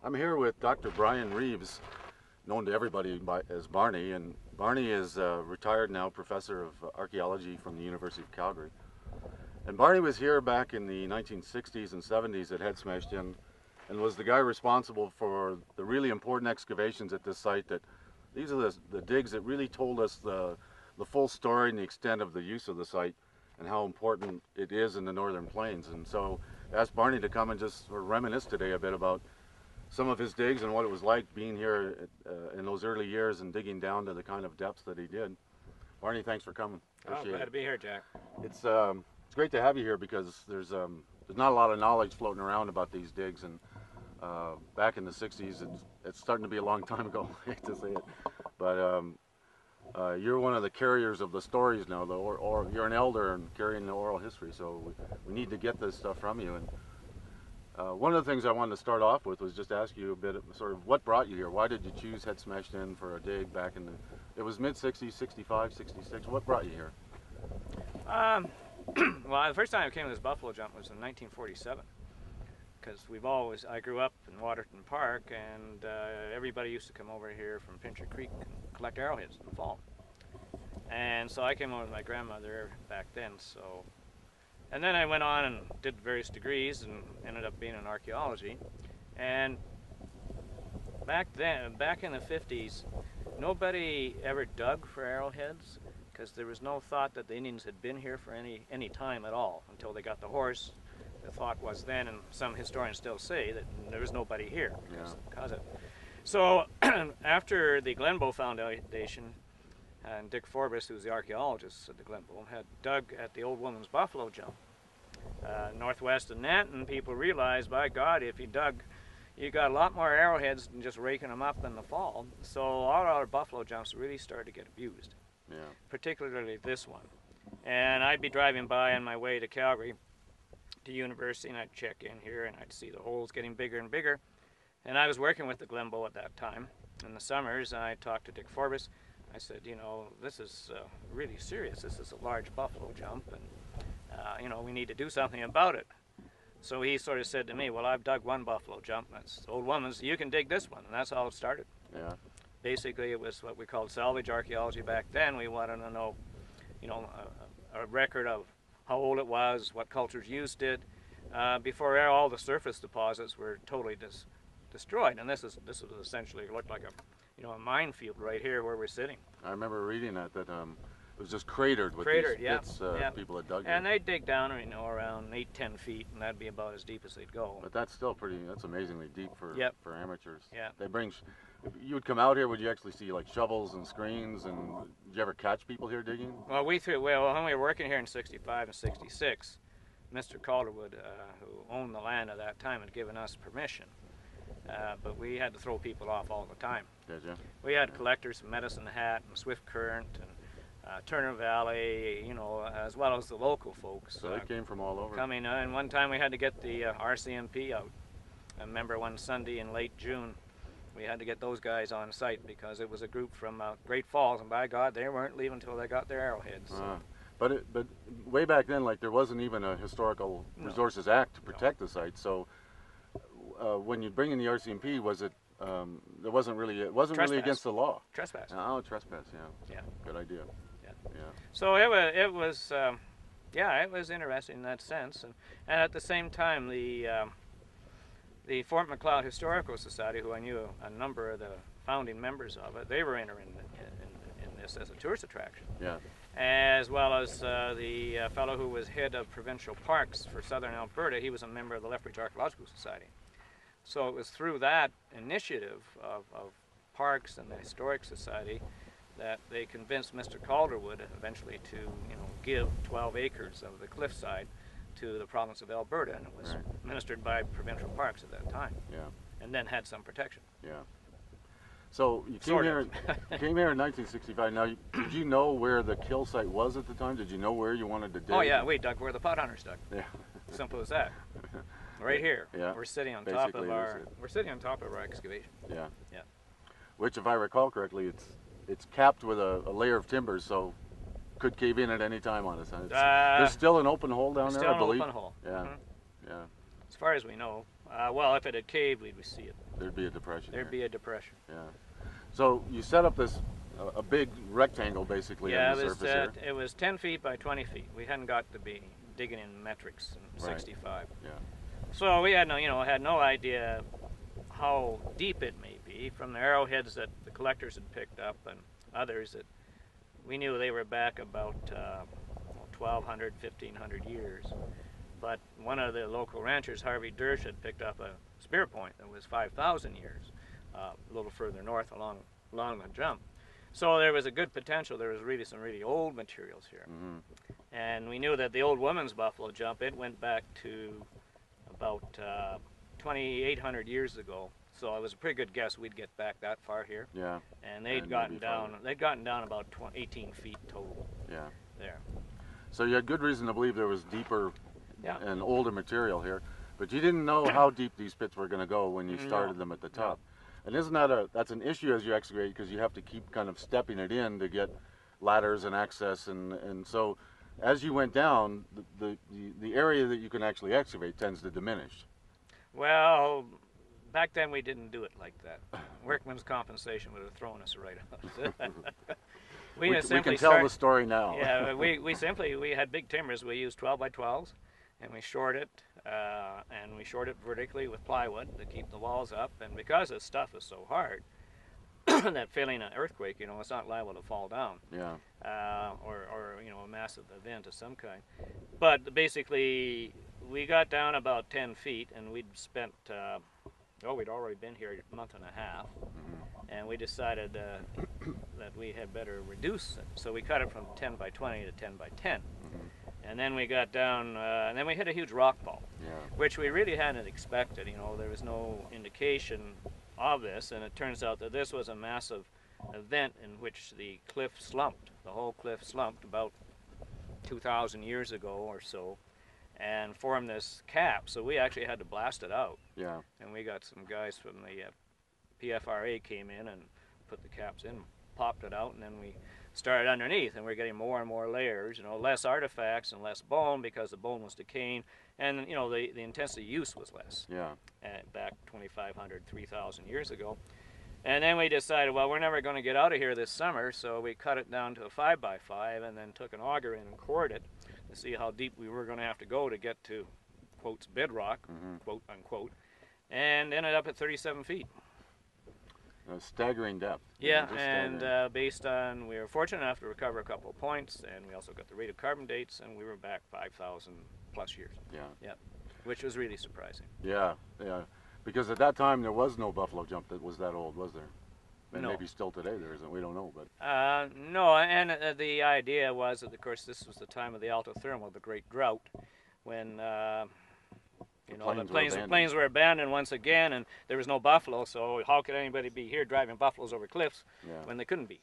I'm here with Dr. Brian Reeves, known to everybody as Barney, and Barney is a retired now professor of archaeology from the University of Calgary. And Barney was here back in the 1960s and 70s that had smashed in, and was the guy responsible for the really important excavations at this site. That these are the digs that really told us the full story and the extent of the use of the site and how important it is in the Northern Plains. And so I asked Barney to come and just sort of reminisce today a bit about some of his digs and what it was like being here in those early years and digging down to the kind of depths that he did. Barney, thanks for coming. Appreciate glad to be here, Jack. It's great to have you here because there's not a lot of knowledge floating around about these digs, and back in the 60s, it's starting to be a long time ago. I hate to say it, but you're one of the carriers of the stories now, or you're an elder and carrying the oral history. So we need to get this stuff from you. And one of the things I wanted to start off with was just ask you a bit of sort of what brought you here. Why did you choose Head Smashed In for a dig back in it was mid-60s, 65, 66. What brought you here? Well, the first time I came to this buffalo jump was in 1947, because I grew up in Waterton Park, and everybody used to come over here from Pincher Creek and collect arrowheads in the fall. And so I came over with my grandmother back then. And then I went on and did various degrees and ended up being in archaeology. And back in the 50s, nobody ever dug for arrowheads, because there was no thought that the Indians had been here for any time at all until they got the horse. The thought was then, and some historians still say, that there was nobody here because of it. So after the Glenbow Foundation, and Dick Forbes, who's the archaeologist at the Glenbow, had dug at the Old Woman's Buffalo Jump, northwest of Nanton, people realized, by God, if you dug, you got a lot more arrowheads than just raking them up in the fall. So all our buffalo jumps really started to get abused, particularly this one. And I'd be driving by on my way to Calgary to university, and I'd check in here, and I'd see the holes getting bigger and bigger. And I was working with the Glenbow at that time. In the summers, I talked to Dick Forbes. I said, you know, this is really serious. This is a large buffalo jump, and you know, we need to do something about it. So he sort of said to me, well, I've dug one buffalo jump, that's the Old Woman's, you can dig this one, and that's how it started. Yeah. Basically, it was what we called salvage archaeology back then. We wanted to know, you know, a record of how old it was, what cultures used it, before all the surface deposits were totally destroyed. And this was essentially looked like a minefield right here where we're sitting. I remember reading that it was just cratered with these bits people had dug. And they'd dig down, you know, around 8-10 feet, and that'd be about as deep as they'd go. But that's still that's amazingly deep for amateurs. Yeah. You would come out here, would you actually see like shovels and screens, and did you ever catch people here digging? Well, when we were working here in 65 and 66, Mr. Calderwood, who owned the land at that time, had given us permission. But we had to throw people off all the time. Did you? We had collectors from Medicine Hat and Swift Current and Turner Valley, you know, as well as the local folks. So they came from all over. Coming, and one time we had to get the RCMP out. I remember one Sunday in late June, we had to get those guys on site because it was a group from Great Falls, and by God, they weren't leaving until they got their arrowheads. So. But way back then, like, there wasn't even a Historical Resources Act to protect the site. So when you bring in the RCMP, was it? It wasn't really against the law. Trespass. Oh, trespass. Yeah. Good idea. Yeah. So it was interesting in that sense, and at the same time, the Fort Macleod Historical Society, who I knew a number of the founding members of it, they were entering in this as a tourist attraction. Yeah. As well as the fellow who was head of provincial parks for southern Alberta, he was a member of the Lethbridge Archaeological Society. So it was through that initiative of parks and the Historic Society that they convinced Mr. Calderwood eventually to, you know, give 12 acres of the cliffside to the province of Alberta, and it was administered by provincial parks at that time. Yeah. And then had some protection. Yeah. So you came here in 1965. Now, did you know where the kill site was at the time? Did you know where you wanted to dig? Oh yeah, we dug where the pot hunters dug. Yeah. Simple as that. Right here. Yeah. We're sitting on top of our excavation. Yeah. Yeah. Which, if I recall correctly, it's capped with a layer of timbers, so could cave in at any time on us. There's still an open hole down there, I believe. Still an open hole. Yeah. Yeah. As far as we know, Well, if it had caved, we'd see it. There'd be a depression. There'd be a depression. Yeah. So you set up this a big rectangle basically on the surface here. It was 10 feet by 20 feet. We hadn't got to be digging in metrics in Right. 65. Yeah. So we had no idea how deep it may be from the arrowheads that the collectors had picked up and others that we knew they were back about 1,200, 1,500 years. But one of the local ranchers, Harvey Dersh, had picked up a spear point that was 5,000 years, a little further north along the jump. So there was a good potential. There was really some really old materials here. Mm-hmm. And we knew that the old woman's buffalo jump, it went back to about 2,800 years ago. So it was a pretty good guess we'd get back that far here. Yeah. And they'd gotten down about 18 feet total. Yeah. There. So you had good reason to believe there was deeper Yeah. and older material here, but you didn't know how deep these pits were going to go when you started them at the top. And isn't that's an issue as you excavate, because you have to keep kind of stepping it in to get ladders and access, and so as you went down, the area that you can actually excavate tends to diminish. Well, back then we didn't do it like that. Workman's compensation would have thrown us right out. we can tell the story now. Yeah, we had big timbers. We used 12 by 12s, and we shored it, vertically with plywood to keep the walls up. And because this stuff is so hard, that failing an earthquake, it's not liable to fall down. Yeah. Or a massive event of some kind. But basically, we got down about 10 feet, and we'd spent, we'd already been here a month and a half, and we decided that we had better reduce it. So we cut it from 10 by 20 to 10 by 10. And then we got down, and then we hit a huge rock fall, which we really hadn't expected. There was no indication of this, and it turns out that this was a massive event in which the cliff slumped. The whole cliff slumped about 2,000 years ago or so, and formed this cap. So we actually had to blast it out. Yeah. And we got some guys from the PFRA came in and put the caps in, popped it out, and then we started underneath, and we're getting more and more layers, less artifacts and less bone because the bone was decaying, and the intensity use was less. Yeah. Back 2,500, 3,000 years ago. And then we decided, well, we're never going to get out of here this summer, so we cut it down to a 5 by 5 and then took an auger in and cored it to see how deep we were going to have to go to get to, quotes, bedrock, quote unquote, and ended up at 37 feet. A staggering depth. Yeah, and based on, we were fortunate enough to recover a couple of points, and we also got the radiocarbon dates, and we were back 5,000 plus years. Yeah. Yeah, which was really surprising. Yeah, yeah. Because at that time there was no buffalo jump that was that old, was there? And No. maybe still today there isn't. We don't know, but. No, and the idea was that, of course, this was the time of the altothermal, the great drought, when the plains were abandoned once again, and there was no buffalo. So how could anybody be here driving buffaloes over cliffs when they couldn't be?